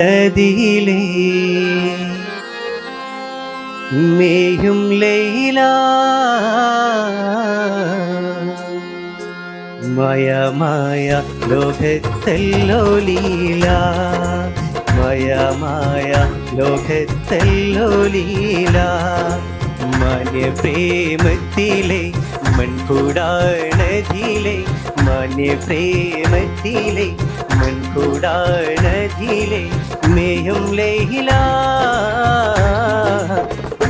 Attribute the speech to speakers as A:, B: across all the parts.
A: നദിയിലേ മേയും ലൈല മയമായ ലോകത്തെല്ലോ ലീല മയമായ ലോകത്തെല്ലോ ലീല മാന്യ പ്രേമത്തിലെ മൺകൂടാണതിലെ മാന്യ പ്രേമത്തിലെ മൺകൂടാണതിലെ മേയും ലൈല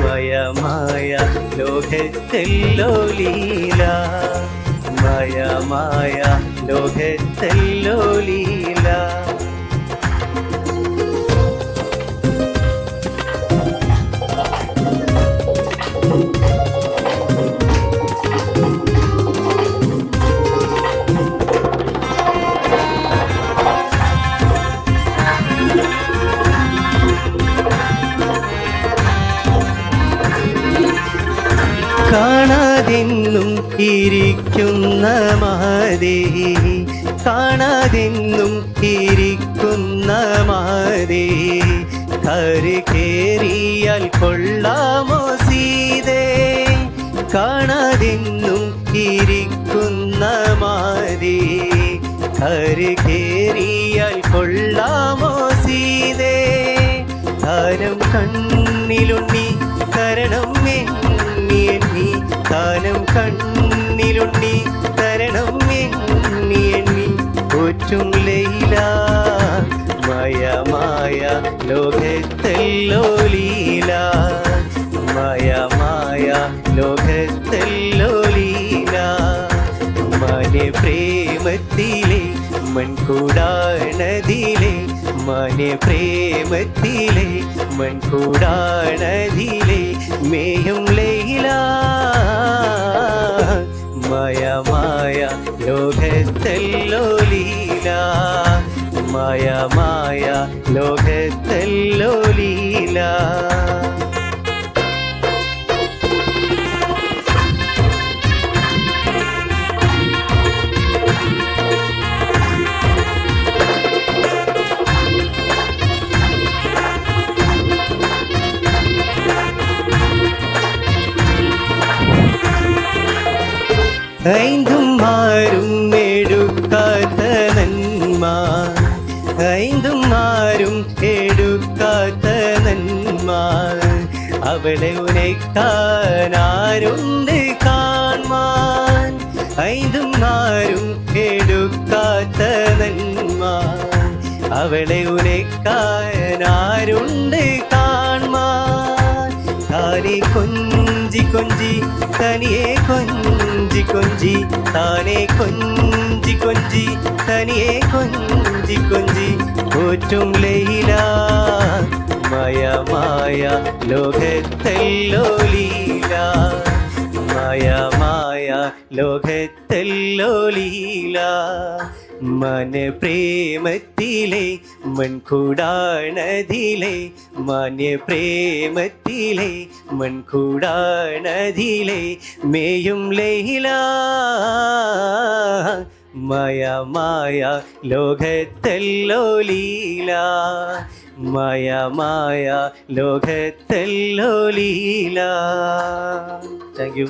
A: മയമായ ലോകത്തെല്ലോ ലീല മയമായ ലോകത്തെല്ലോ ലീല കാണാതെന്നും ഇരിക്കുന്ന മാതേ കാണാതെന്നും ഇരിക്കുന്ന മാതേ കര് കേറിയാൽ കൊള്ളാമോ സീതേ കാണാതെന്നും ഇരിക്കുന്ന മാതേ കര് കേറിയാൽ കൊള്ളാമോ സീതേ താരം കണ്ണിലുണ്ണി കരണം എണ്ണി താനം കണ്ണിലുണ്ണി തരണം എണ്ണി ഒറ്റും ലൈല മയമായ ലോകത്തെല്ലോ ലീല മയമായ ലോകത്തെല്ലോ ലീല മാന്യ പ്രേമത്തിലെ മൺകൂടാണതിലെ മാന്യ പ്രേമത്തിലെ മൺകൂടാണതിലെ മേയും ലൈല മയമായ ലോകത്തെല്ലോ ലീല മയമായ ലോകത്തെല്ലോ ലീല ഐന്തും ആരും എടുക്കാത്ത നന്മ ഐന്തും ആരും എടുക്കാത്ത നന്മ അവളെ ഉനക്കാനാരുണ്ട് കാൺമാൻ ഐന്തും ആരും എടുക്കാത്ത നന്മ അവളെ ഉനക്കാനാരുണ്ട് കാൺമാൻ താനെ കൊഞ്ചി കൊഞ്ചി തനിയെ കൊഞ്ചി കൊഞ്ചി താനെ കൊഞ്ചി കൊഞ്ചി തനിയെ കൊഞ്ചി കൊഞ്ചി പോറ്റും ലൈല മയമായ ലോകത്തെല്ലോ ലീല മയമായ ലോകത്തെല്ലോ ലീല മന പ്രേമത്തിലെ മൺകൂടാണതിലെ മാന്യ പ്രേമത്തിലെ മൺകൂടാണതിലെ മേയും ലൈല മയമായ ലോകത്തെല്ലോ ലീല മയമായ ലോകത്തെല്ലോ ലീല. Thank U.